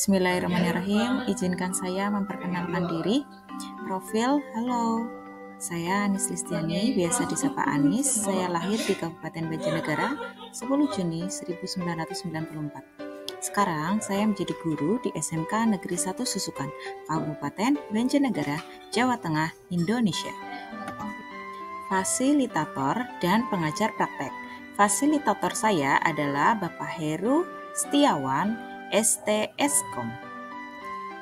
Bismillahirrahmanirrahim. Izinkan saya memperkenalkan diri. Profil, halo. Saya Anis Listiani, biasa disapa Anis. Saya lahir di Kabupaten Banjarnegara 10 Juni 1994. Sekarang saya menjadi guru di SMK Negeri 1 Susukan, Kabupaten Banjarnegara, Jawa Tengah, Indonesia. Fasilitator dan pengajar praktek. Fasilitator saya adalah Bapak Heru Setiawan, STSkom.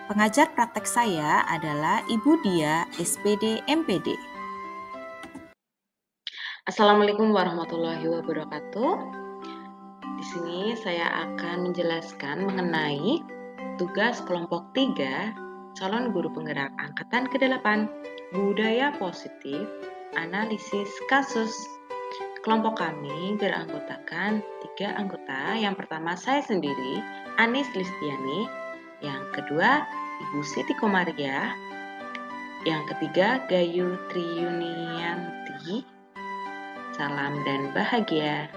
Pengajar praktek saya adalah Ibu Dia, SPD MPD. Assalamualaikum warahmatullahi wabarakatuh. Di sini saya akan menjelaskan mengenai tugas kelompok 3 calon guru penggerak angkatan ke-8 budaya positif analisis kasus. Kelompok kami beranggotakan 3 anggota. Yang pertama saya sendiri, Anis Listiani. Yang kedua, Ibu Siti Komaria. Yang ketiga, Gayu Triyunianti. Salam dan bahagia.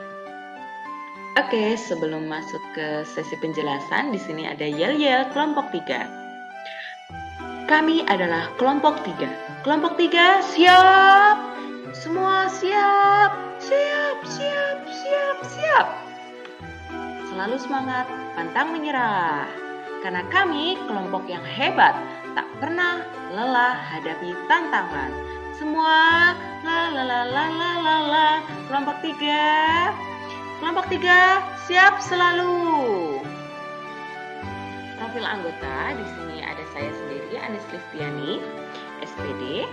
Oke, sebelum masuk ke sesi penjelasan, di sini ada yel-yel kelompok 3. Kami adalah kelompok 3. Kelompok 3 siap. Semua siap. Siap. Selalu semangat, pantang menyerah. Karena kami kelompok yang hebat, tak pernah lelah hadapi tantangan. Semua la. Kelompok 3 siap selalu. Profil anggota di sini ada saya sendiri, Anis Listiani, SPD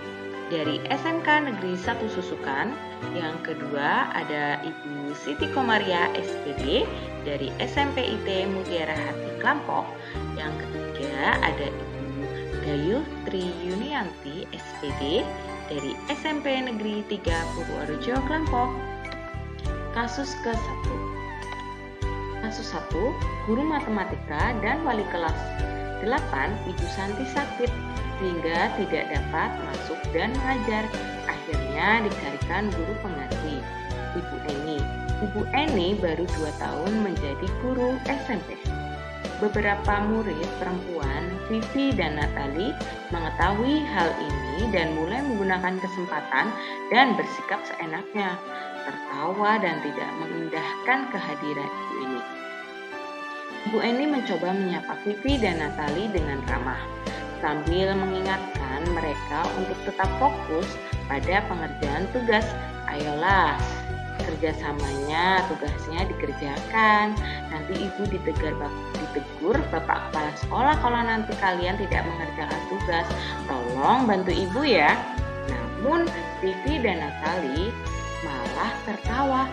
dari SMK Negeri 1 Susukan. Yang kedua ada Ibu Siti Komaria, SPD dari SMP IT Mutiara Hati Klampok. Yang ketiga ada Ibu Gayu Triyunianti, SPD dari SMP Negeri 3 Purworejo Klampok. Kasus ke-1. Kasus 1, guru matematika dan wali kelas 8 Ibu Santi sakit sehingga tidak dapat masuk dan mengajar. Akhirnya dicarikan guru pengganti, Ibu Eni. Ibu Eni baru 2 tahun menjadi guru SMP. Beberapa murid perempuan, Vivi dan Natali, mengetahui hal ini dan mulai menggunakan kesempatan dan bersikap seenaknya, tertawa dan tidak mengindahkan kehadiran Ibu Eni. Ibu Eni mencoba menyapa Vivi dan Natali dengan ramah, sambil mengingatkan mereka untuk tetap fokus pada pengerjaan tugas. Ayolah, kerjasamanya, tugasnya dikerjakan. Nanti ibu ditegur Bapak Kepala Sekolah kalau nanti kalian tidak mengerjakan tugas. Tolong bantu ibu ya. Namun Vivi dan Natali malah tertawa.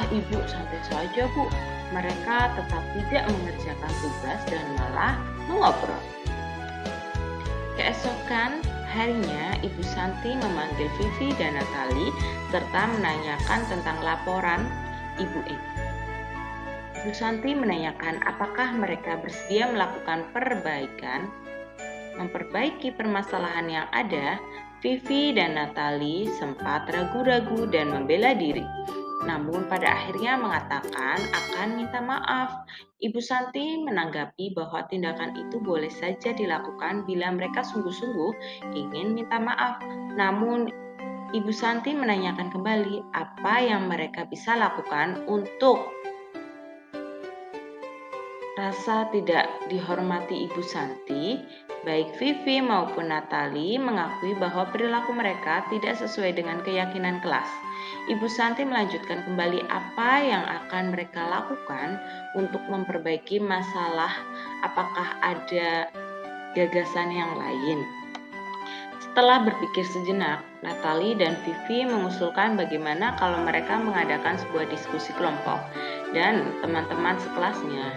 Ibu santai saja bu. Mereka tetap tidak mengerjakan tugas dan malah mengobrol. Keesokan harinya, Ibu Santi memanggil Vivi dan Natali serta menanyakan tentang laporan Ibu Eni. Ibu Santi menanyakan apakah mereka bersedia melakukan memperbaiki permasalahan yang ada. Vivi dan Natali sempat ragu-ragu dan membela diri, namun pada akhirnya mengatakan akan minta maaf. Ibu Santi menanggapi bahwa tindakan itu boleh saja dilakukan bila mereka sungguh-sungguh ingin minta maaf. Namun Ibu Santi menanyakan kembali apa yang mereka bisa lakukan untuk rasa tidak dihormati Ibu Santi. Baik Vivi maupun Natali mengakui bahwa perilaku mereka tidak sesuai dengan keyakinan kelas. Ibu Santi melanjutkan kembali apa yang akan mereka lakukan untuk memperbaiki masalah. Apakah ada gagasan yang lain? Setelah berpikir sejenak, Natali dan Vivi mengusulkan bagaimana kalau mereka mengadakan sebuah diskusi kelompok dan teman-teman sekelasnya.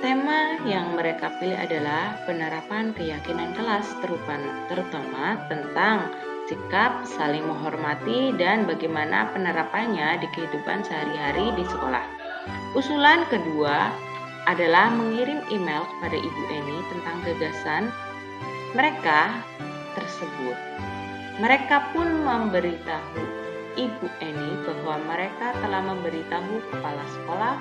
Tema yang mereka pilih adalah penerapan keyakinan kelas, terutama tentang sikap saling menghormati dan bagaimana penerapannya di kehidupan sehari-hari di sekolah. Usulan kedua adalah mengirim email kepada Ibu Eni tentang gagasan mereka tersebut. Mereka pun memberitahu Ibu Eni bahwa mereka telah memberitahu kepala sekolah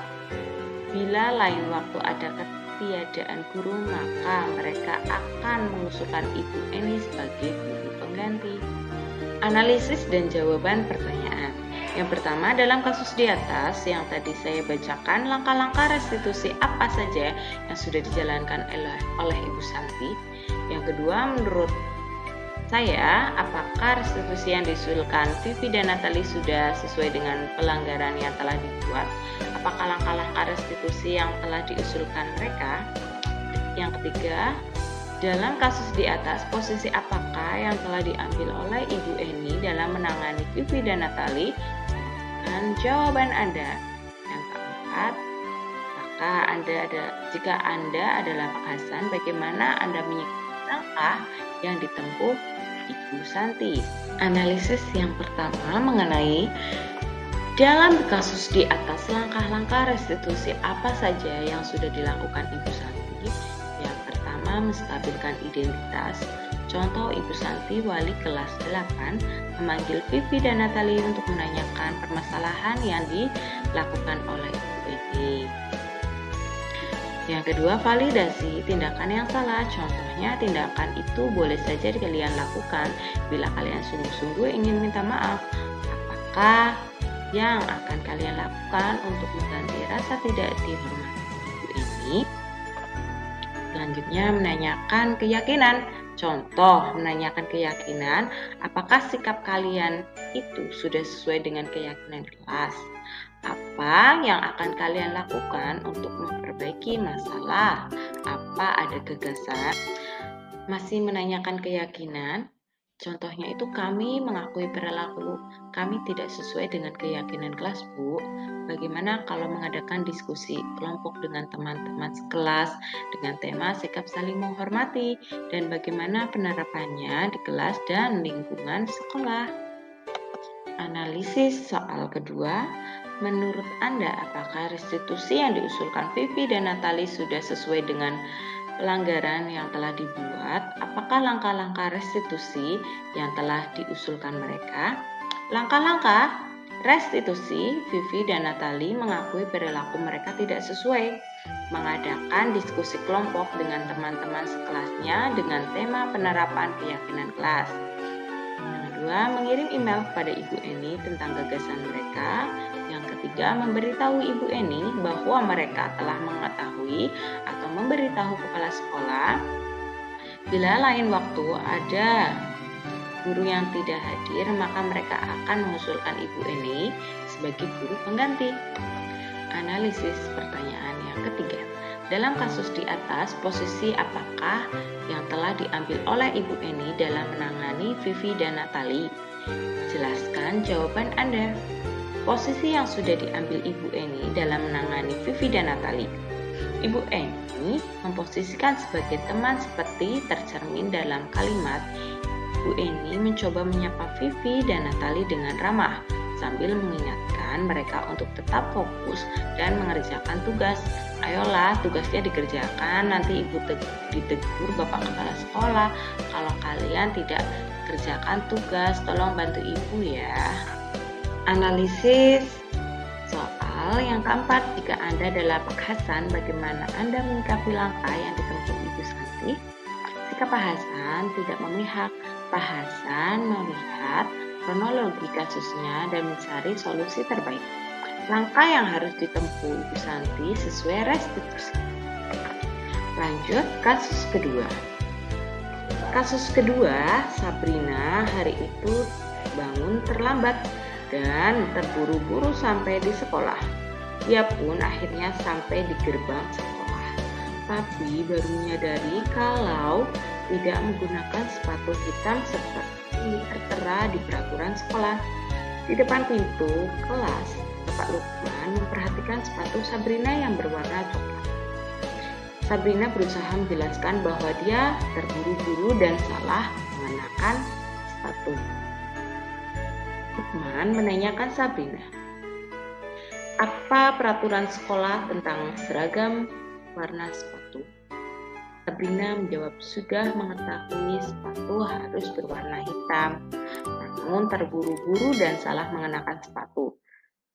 bila lain waktu ada ketiadaan guru, maka mereka akan mengusulkan Ibu Eni sebagai guru pengganti. Analisis dan jawaban pertanyaan. Yang pertama, dalam kasus di atas yang tadi saya bacakan, langkah-langkah restitusi apa saja yang sudah dijalankan oleh Ibu Santi? Yang kedua, menurut saya, apakah restitusi yang diusulkan Vivi dan Natali sudah sesuai dengan pelanggaran yang telah dibuat? Apakah langkah-langkah restitusi yang telah diusulkan mereka? Yang ketiga, dalam kasus di atas, posisi apakah yang telah diambil oleh Ibu Eni dalam menangani Vivi dan Natali? Dan jawaban Anda. Yang keempat, jika Anda adalah Pak Hasan, bagaimana Anda menyikapi langkah yang ditempuh Ibu Santi? Analisis yang pertama mengenai dalam kasus di atas, langkah-langkah restitusi apa saja yang sudah dilakukan Ibu Santi? Yang pertama, menstabilkan identitas. Contoh, Ibu Santi wali kelas 8 memanggil Vivi dan Natali untuk menanyakan permasalahan yang dilakukan oleh Ibu Eni. Yang kedua, validasi tindakan yang salah. Contohnya, tindakan itu boleh saja kalian lakukan bila kalian sungguh-sungguh ingin minta maaf. Apakah yang akan kalian lakukan untuk mengganti rasa tidak dihormati Ibu Eni? Selanjutnya, menanyakan keyakinan. Contoh, menanyakan keyakinan, apakah sikap kalian itu sudah sesuai dengan keyakinan kelas? Apa yang akan kalian lakukan untuk memperbaiki masalah? Apa ada gagasan? Masih menanyakan keyakinan? Contohnya itu, kami mengakui perilaku kami tidak sesuai dengan keyakinan kelas, Bu. Bagaimana kalau mengadakan diskusi kelompok dengan teman-teman sekelas dengan tema sikap saling menghormati dan bagaimana penerapannya di kelas dan lingkungan sekolah? Analisis soal kedua, menurut Anda apakah restitusi yang diusulkan Vivi dan Natali sudah sesuai dengan pelanggaran yang telah dibuat? Apakah langkah-langkah restitusi yang telah diusulkan mereka? Langkah-langkah restitusi, Vivi dan Natali mengakui perilaku mereka tidak sesuai, mengadakan diskusi kelompok dengan teman-teman sekelasnya dengan tema penerapan keyakinan kelas. Yang kedua, mengirim email kepada Ibu Eni tentang gagasan mereka. Yang ketiga, memberitahu Ibu Eni bahwa mereka telah mengetahui atau memberitahu kepala sekolah bila lain waktu ada guru yang tidak hadir, maka mereka akan mengusulkan Ibu Eni sebagai guru pengganti. Analisis pertanyaan yang ketiga. Dalam kasus di atas, posisi apakah yang telah diambil oleh Ibu Eni dalam menangani Vivi dan Natali? Jelaskan jawaban Anda. Posisi yang sudah diambil Ibu Eni dalam menangani Vivi dan Natali. Ibu Eni memposisikan sebagai teman seperti tercermin dalam kalimat, Bu Eni mencoba menyapa Vivi dan Natali dengan ramah sambil mengingatkan mereka untuk tetap fokus dan mengerjakan tugas. Ayolah, tugasnya dikerjakan, nanti Ibu ditegur Bapak Kepala Sekolah. Kalau kalian tidak kerjakan tugas, tolong bantu Ibu ya. Analisis soal yang keempat, jika Anda adalah Pak Hasan, bagaimana Anda menyikapi langkah yang ditempuh Ibu Santi? Jika Pak Hasan tidak memihak, Pak Hasan melihat kronologi kasusnya dan mencari solusi terbaik. Langkah yang harus ditempuh Ibu Santi sesuai restitusi. Lanjut, kasus kedua. Kasus kedua, Sabrina hari itu bangun terlambat dan terburu-buru sampai di sekolah. Ia pun akhirnya sampai di gerbang sekolah, tapi baru menyadari kalau tidak menggunakan sepatu hitam seperti tertera di peraturan sekolah. Di depan pintu kelas, Bapak Lukman memperhatikan sepatu Sabrina yang berwarna coklat. Sabrina berusaha menjelaskan bahwa dia terburu-buru dan salah mengenakan sepatu. Lukman menanyakan Sabrina, apa peraturan sekolah tentang seragam warna sepatu? Sabrina menjawab sudah mengetahui sepatu harus berwarna hitam, namun terburu-buru dan salah mengenakan sepatu.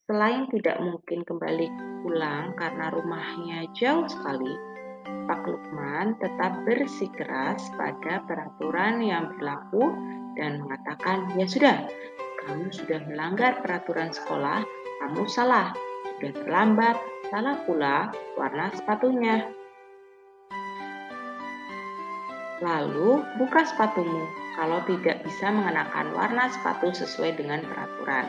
Selain tidak mungkin kembali pulang karena rumahnya jauh sekali, Pak Lukman tetap bersikeras pada peraturan yang berlaku dan mengatakan, "Ya sudah, kamu sudah melanggar peraturan sekolah, kamu salah, sudah terlambat, salah pula warna sepatunya. Lalu buka sepatumu kalau tidak bisa mengenakan warna sepatu sesuai dengan peraturan."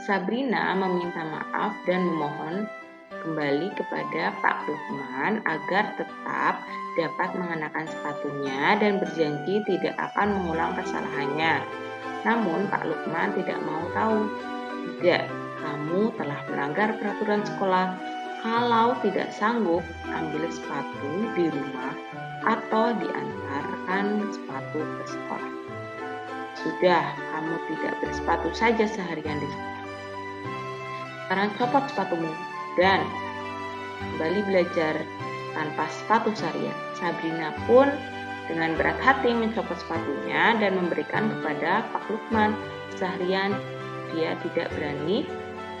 Sabrina meminta maaf dan memohon kembali kepada Pak Lukman agar tetap dapat mengenakan sepatunya dan berjanji tidak akan mengulang kesalahannya. Namun Pak Lukman tidak mau tahu. "Tidak, kamu telah melanggar peraturan sekolah. Kalau tidak sanggup, ambil sepatu di rumah atau diantarkan sepatu ke sekolah. Sudah, kamu tidak bersepatu saja seharian di sekolah. Sekarang copot sepatumu dan kembali belajar tanpa sepatu seharian." Sabrina pun dengan berat hati mencopot sepatunya dan memberikan kepada Pak Lukman. Seharian dia tidak berani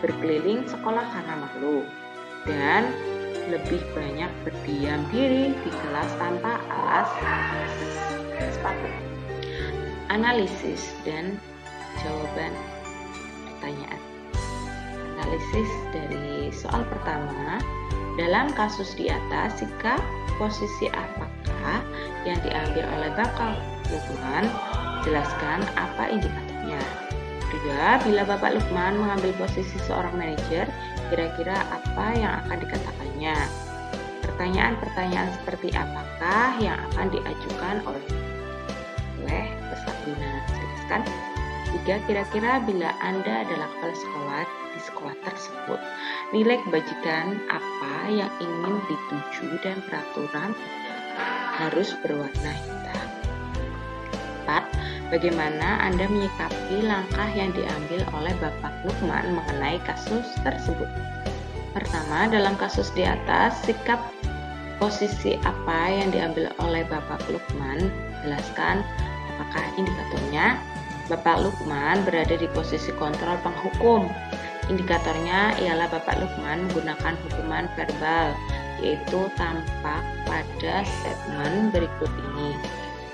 berkeliling sekolah karena malu dan lebih banyak berdiam diri di kelas tanpa alas sepatu. Analisis dan jawaban pertanyaan. Analisis dari soal pertama, dalam kasus di atas, sikap posisi apakah yang diambil oleh Bapak Lukman? Jelaskan apa indikatornya. Kedua, bila Bapak Lukman mengambil posisi seorang manajer, kira-kira apa yang akan dikatakannya? Pertanyaan-pertanyaan seperti apakah yang akan diajukan oleh Sabrina? Jelaskan. Tiga, kira-kira bila Anda adalah kepala sekolah di sekolah tersebut, nilai kebajikan apa yang ingin dituju dan peraturan harus berwarna hitam. 4. Bagaimana Anda menyikapi langkah yang diambil oleh Bapak Lukman mengenai kasus tersebut? Pertama, dalam kasus di atas, sikap posisi apa yang diambil oleh Bapak Lukman? Jelaskan apakah indikatornya. Bapak Lukman berada di posisi kontrol penghukum. Indikatornya ialah Bapak Lukman menggunakan hukuman verbal, yaitu tampak pada statement berikut ini.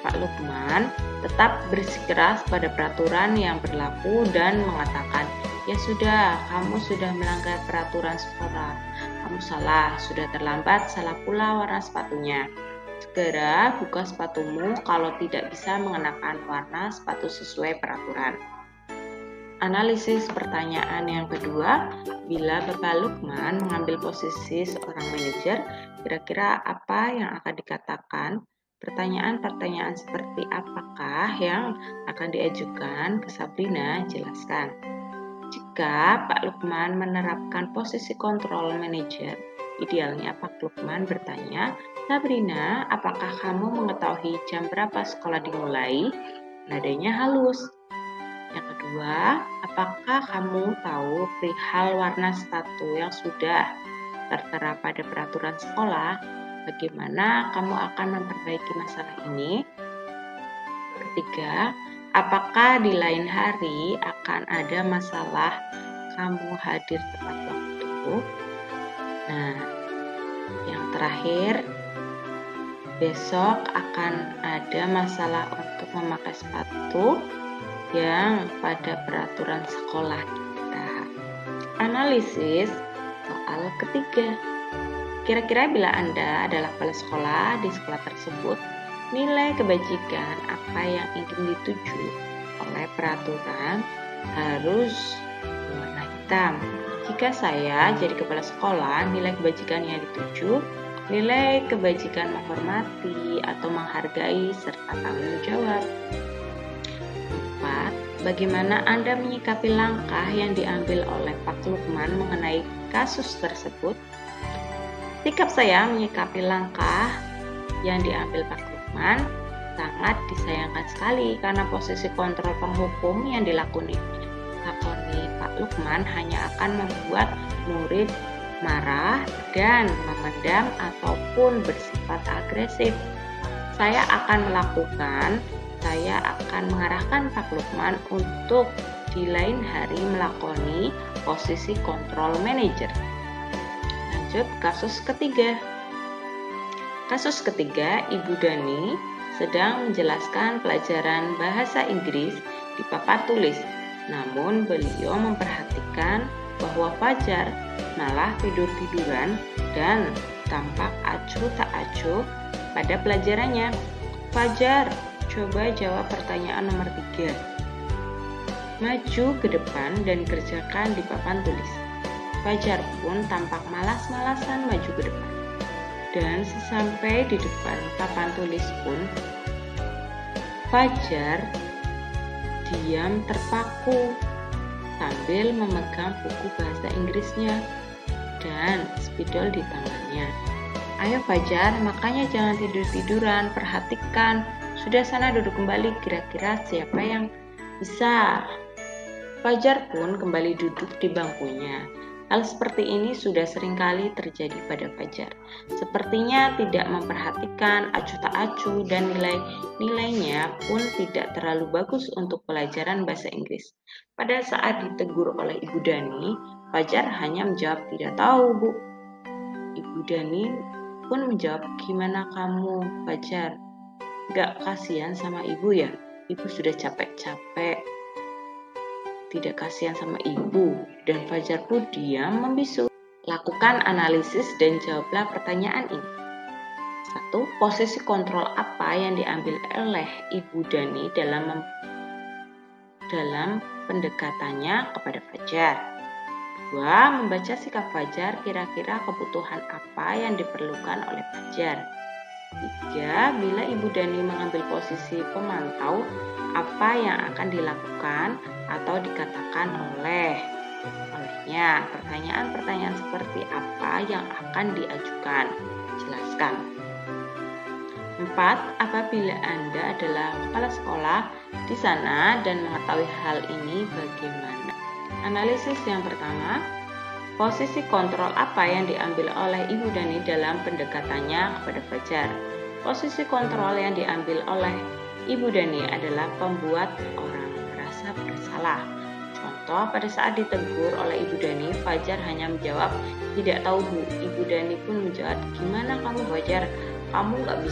Pak Lukman tetap bersikeras pada peraturan yang berlaku dan mengatakan, "Ya sudah, kamu sudah melanggar peraturan sekolah. Kamu salah, sudah terlambat, salah pula warna sepatunya. Segera buka sepatumu kalau tidak bisa mengenakan warna sepatu sesuai peraturan." Analisis pertanyaan yang kedua, bila Bapak Lukman mengambil posisi seorang manajer, kira-kira apa yang akan dikatakan? Pertanyaan-pertanyaan seperti apakah yang akan diajukan ke Sabrina? Jelaskan. Jika Pak Lukman menerapkan posisi kontrol manajer, idealnya Pak Lukman bertanya, "Sabrina, apakah kamu mengetahui jam berapa sekolah dimulai?" Nadanya halus. Yang kedua, apakah kamu tahu perihal warna sepatu yang sudah tertera pada peraturan sekolah? Bagaimana kamu akan memperbaiki masalah ini? Ketiga, apakah di lain hari akan ada masalah kamu hadir tepat waktu? Nah, yang terakhir, besok akan ada masalah untuk memakai sepatu yang pada peraturan sekolah kita. Analisis soal ketiga. Kira-kira bila Anda adalah kepala sekolah di sekolah tersebut, nilai kebajikan apa yang ingin dituju oleh peraturan harus berwarna hitam. Jika saya jadi kepala sekolah, nilai kebajikan yang dituju, nilai kebajikan menghormati atau menghargai serta tanggung jawab. 4. Bagaimana Anda menyikapi langkah yang diambil oleh Pak Lukman mengenai kasus tersebut? Sikap saya menyikapi langkah yang diambil Pak Lukman sangat disayangkan sekali karena posisi kontrol penghukum yang dilakoni Pak Lukman hanya akan membuat murid marah dan memendam ataupun bersifat agresif. Saya akan mengarahkan Pak Lukman untuk di lain hari melakoni posisi kontrol manager. Lanjut kasus ketiga. Kasus ketiga, Ibu Dani sedang menjelaskan pelajaran bahasa Inggris di papan tulis. Namun beliau memperhatikan bahwa Fajar malah tidur-tiduran dan tampak acuh tak acuh pada pelajarannya. Fajar, coba jawab pertanyaan nomor 3. Maju ke depan dan kerjakan di papan tulis. Fajar pun tampak malas-malasan maju ke depan. Dan sesampai di depan papan tulis pun, Fajar diam terpaku sambil memegang buku bahasa Inggrisnya dan spidol di tangannya. Ayo Fajar, makanya jangan tidur-tiduran, perhatikan. Sudah sana duduk kembali, kira-kira siapa yang bisa? Fajar pun kembali duduk di bangkunya. Hal seperti ini sudah seringkali terjadi pada Fajar. Sepertinya tidak memperhatikan, acuh tak acuh, dan nilainya pun tidak terlalu bagus untuk pelajaran bahasa Inggris. Pada saat ditegur oleh Ibu Dani, Fajar hanya menjawab, "Tidak tahu, Bu." Ibu Dani pun menjawab, "Gimana kamu, Fajar? Gak kasihan sama ibu ya? Ibu sudah capek-capek. Tidak kasihan sama ibu." Dan Fajar pun diam membisu. Lakukan analisis dan jawablah pertanyaan ini. 1. Posisi kontrol apa yang diambil oleh Ibu Dani dalam pendekatannya kepada Fajar? 2. Membaca sikap Fajar, kira-kira kebutuhan apa yang diperlukan oleh Fajar? 3. Bila Ibu Dani mengambil posisi pemantau, apa yang akan dilakukan atau dikatakan olehnya? Pertanyaan-pertanyaan seperti apa yang akan diajukan? Jelaskan. 4. Apabila Anda adalah kepala sekolah di sana dan mengetahui hal ini, bagaimana? Analisis yang pertama, posisi kontrol apa yang diambil oleh Ibu Dani dalam pendekatannya kepada Fajar? Posisi kontrol yang diambil oleh Ibu Dani adalah pembuat orang merasa bersalah. Contoh, pada saat ditegur oleh Ibu Dani, Fajar hanya menjawab, "Tidak tahu, Bu." Ibu Dani pun menjawab, "Gimana kamu, Fajar? Kamu gak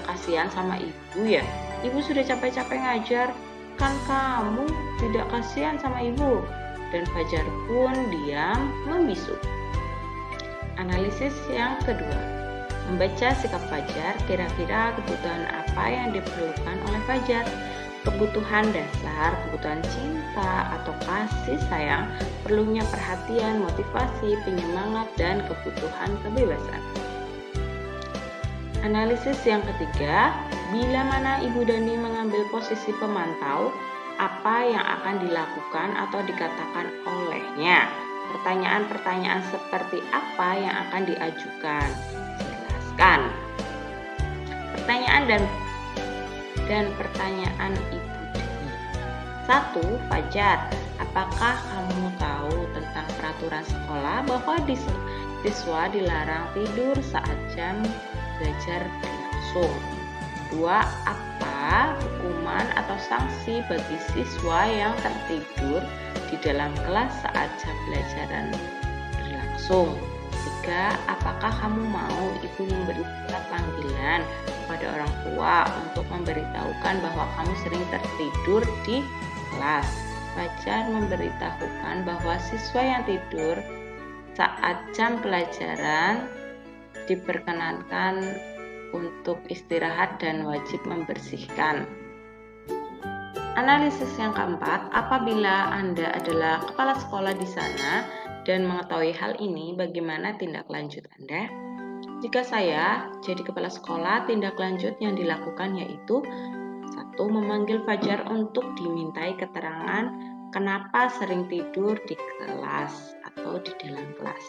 kasihan sama ibu ya? Ibu sudah capek-capek ngajar. Kan kamu tidak kasihan sama ibu." Dan Fajar pun diam membisu. Analisis yang kedua, membaca sikap Fajar, kira-kira kebutuhan apa yang diperlukan oleh Fajar? Kebutuhan dasar, kebutuhan cinta atau kasih sayang, perlunya perhatian, motivasi, penyemangat, dan kebutuhan kebebasan. Analisis yang ketiga, bila mana Ibu Dani mengambil posisi pemantau, apa yang akan dilakukan atau dikatakan olehnya? Pertanyaan-pertanyaan seperti apa yang akan diajukan? Jelaskan. Pertanyaan dan pertanyaan Ibu Dani. 1. Fajar, apakah kamu tahu tentang peraturan sekolah bahwa siswa dilarang tidur saat jam belajar berlangsung? 2. Apa hukuman atau sanksi bagi siswa yang tertidur di dalam kelas saat jam pelajaran berlangsung? 3. Apakah kamu mau ibu memberi surat panggilan kepada orang tua untuk memberitahukan bahwa kamu sering tertidur di kelas? Fajar memberitahukan bahwa siswa yang tidur saat jam pelajaran diperkenankan untuk istirahat dan wajib membersihkan. Analisis yang keempat, apabila Anda adalah kepala sekolah di sana dan mengetahui hal ini, bagaimana tindak lanjut Anda? Jika saya jadi kepala sekolah, tindak lanjut yang dilakukan yaitu 1. Memanggil Fajar untuk dimintai keterangan kenapa sering tidur di kelas atau di dalam kelas.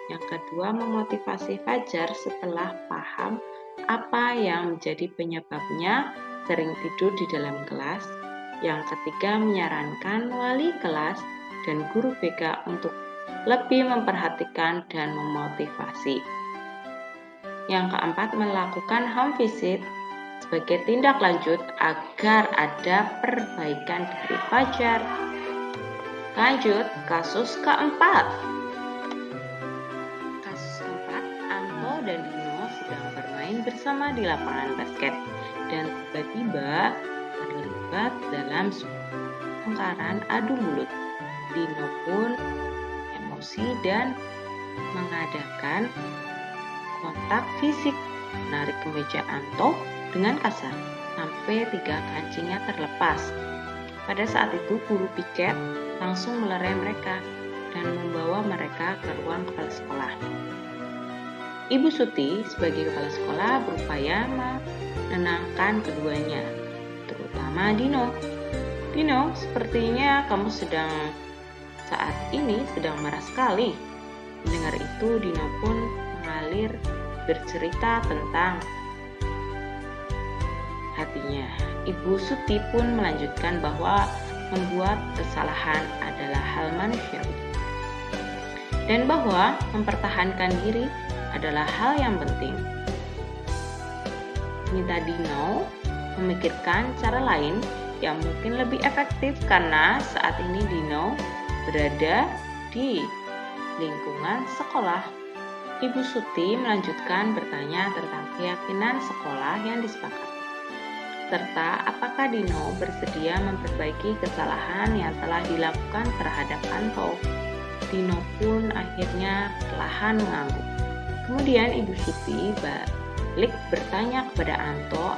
Yang kedua, memotivasi Fajar setelah paham apa yang menjadi penyebabnya sering tidur di dalam kelas. Yang ketiga, menyarankan wali kelas dan guru BK untuk lebih memperhatikan dan memotivasi. Yang keempat, melakukan home visit sebagai tindak lanjut agar ada perbaikan dari Fajar. Lanjut, kasus keempat. Kasus keempat, Anto dan Dino sedang bermain bersama di lapangan basket dan tiba-tiba terlibat dalam tengkaran adu mulut. Dino pun emosi dan mengadakan kontak fisik, menarik kemeja Anto dengan kasar sampai 3 kancingnya terlepas. Pada saat itu guru piket langsung melerai mereka dan membawa mereka ke ruang kepala sekolah. Ibu Suti sebagai kepala sekolah berupaya menenangkan keduanya, terutama Dino. Dino, sepertinya kamu saat ini sedang marah sekali. Mendengar itu, Dino pun mengalir bercerita tentang hatinya. Ibu Suti pun melanjutkan bahwa membuat kesalahan adalah hal manusiawi dan bahwa mempertahankan diri adalah hal yang penting. Minta Dino memikirkan cara lain yang mungkin lebih efektif karena saat ini Dino berada di lingkungan sekolah. Ibu Suti melanjutkan bertanya tentang keyakinan sekolah yang disepakati, serta apakah Dino bersedia memperbaiki kesalahan yang telah dilakukan terhadap Anto. Dino pun akhirnya perlahan mengangguk. Kemudian Ibu Suti balik bertanya kepada Anto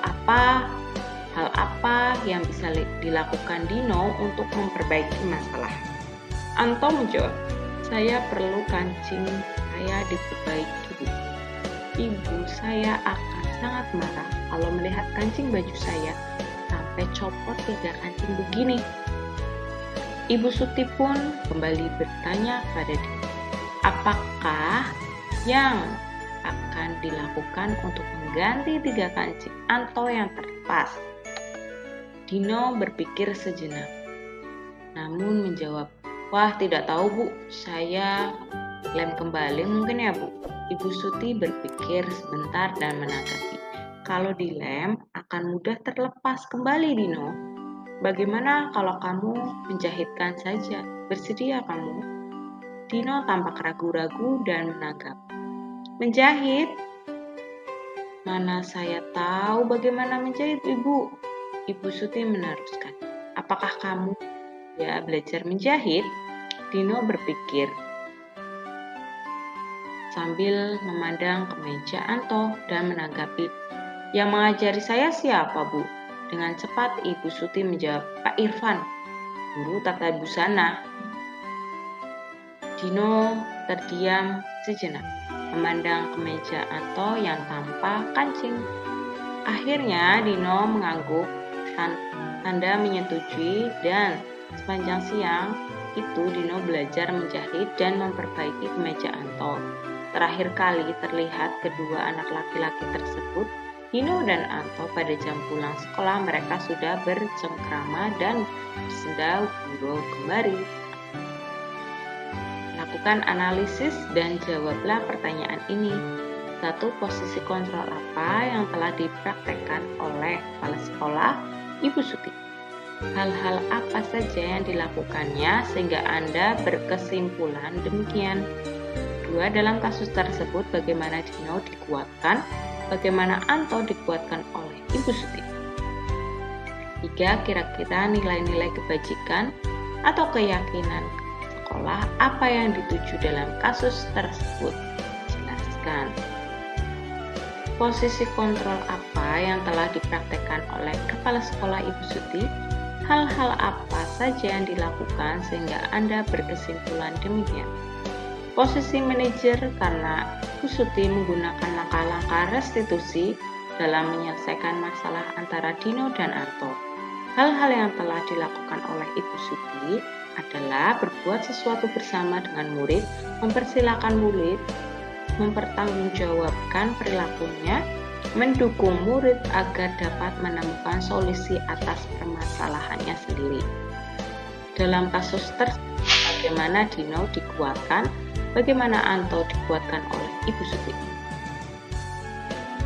hal apa yang bisa dilakukan Dino untuk memperbaiki masalah. Anto menjawab, "Saya perlu kancing saya diperbaiki, Bu. Ibu saya akan sangat marah kalau melihat kancing baju saya sampai copot 3 kancing begini." Ibu Suti pun kembali bertanya kepada Dino, apakah yang akan dilakukan untuk mengganti 3 kancing Anto yang terlepas. Dino berpikir sejenak, namun menjawab, "Wah, tidak tahu, Bu. Saya lem kembali mungkin ya, Bu." Ibu Suti berpikir sebentar dan menanggapi, "Kalau dilem akan mudah terlepas kembali, Dino. Bagaimana kalau kamu menjahitkan saja? Bersedia kamu?" Dino tampak ragu-ragu dan menanggapi, "Menjahit? Mana saya tahu bagaimana menjahit, Ibu." Ibu Suti meneruskan, "Apakah kamu ya belajar menjahit?" Dino berpikir sambil memandang kemeja Anto dan menanggapi, "Yang mengajari saya siapa, Bu?" Dengan cepat Ibu Suti menjawab, "Pak Irfan, guru tata busana." Dino terdiam sejenak, memandang kemeja Anto yang tanpa kancing. Akhirnya Dino mengangguk tanda menyetujui dan sepanjang siang itu Dino belajar menjahit dan memperbaiki kemeja Anto. Terakhir kali terlihat kedua anak laki-laki tersebut, Dino dan Anto, pada jam pulang sekolah mereka sudah bercengkrama dan bersenda gurau kembali. Lakukan analisis dan jawablah pertanyaan ini. 1. Posisi kontrol apa yang telah dipraktekkan oleh kepala sekolah Ibu Suti? Hal-hal apa saja yang dilakukannya sehingga Anda berkesimpulan demikian? 2. Dalam kasus tersebut bagaimana Dino dikuatkan, bagaimana Anto dikuatkan oleh Ibu Suti? 3. Kira-kira nilai-nilai kebajikan atau keyakinan sekolah apa yang dituju dalam kasus tersebut? Jelaskan. Posisi kontrol apa yang telah dipraktekkan oleh kepala sekolah Ibu Suti? Hal-hal apa saja yang dilakukan sehingga Anda berkesimpulan demikian? Posisi manajer karena Ibu Suti menggunakan langkah-langkah restitusi dalam menyelesaikan masalah antara Dino dan Anto. Hal-hal yang telah dilakukan oleh Ibu Suti adalah berbuat sesuatu bersama dengan murid, mempersilahkan murid mempertanggungjawabkan perilakunya, mendukung murid agar dapat menemukan solusi atas permasalahannya sendiri. Dalam kasus tersebut, bagaimana Dino dikuatkan, bagaimana Anto dikuatkan oleh Ibu Suti?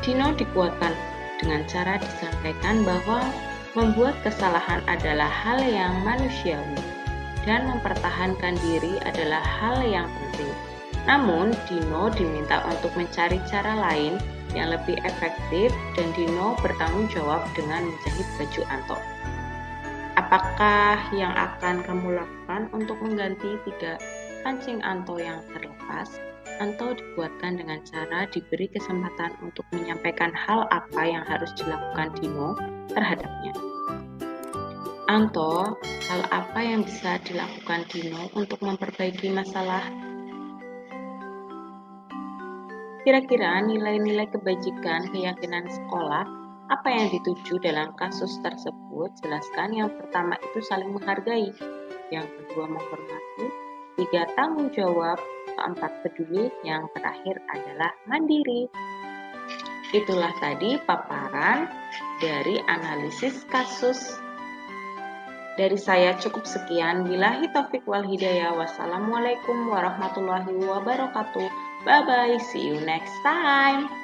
Dino dikuatkan dengan cara disampaikan bahwa membuat kesalahan adalah hal yang manusiawi dan mempertahankan diri adalah hal yang penting. Namun, Dino diminta untuk mencari cara lain yang lebih efektif dan Dino bertanggung jawab dengan menjahit baju Anto. Apakah yang akan kamu lakukan untuk mengganti 3 kancing Anto yang terlepas? Anto dibuatkan dengan cara diberi kesempatan untuk menyampaikan hal apa yang harus dilakukan Dino terhadapnya. Anto, hal apa yang bisa dilakukan Dino untuk memperbaiki masalah? Kira-kira nilai-nilai kebajikan keyakinan sekolah apa yang dituju dalam kasus tersebut? Jelaskan. Yang pertama itu saling menghargai, yang kedua menghormati, 3 tanggung jawab, keempat peduli, yang terakhir adalah mandiri. Itulah tadi paparan dari analisis kasus. Dari saya cukup sekian. Billahi taufik wal hidayah. Wassalamualaikum warahmatullahi wabarakatuh. Bye bye. See you next time.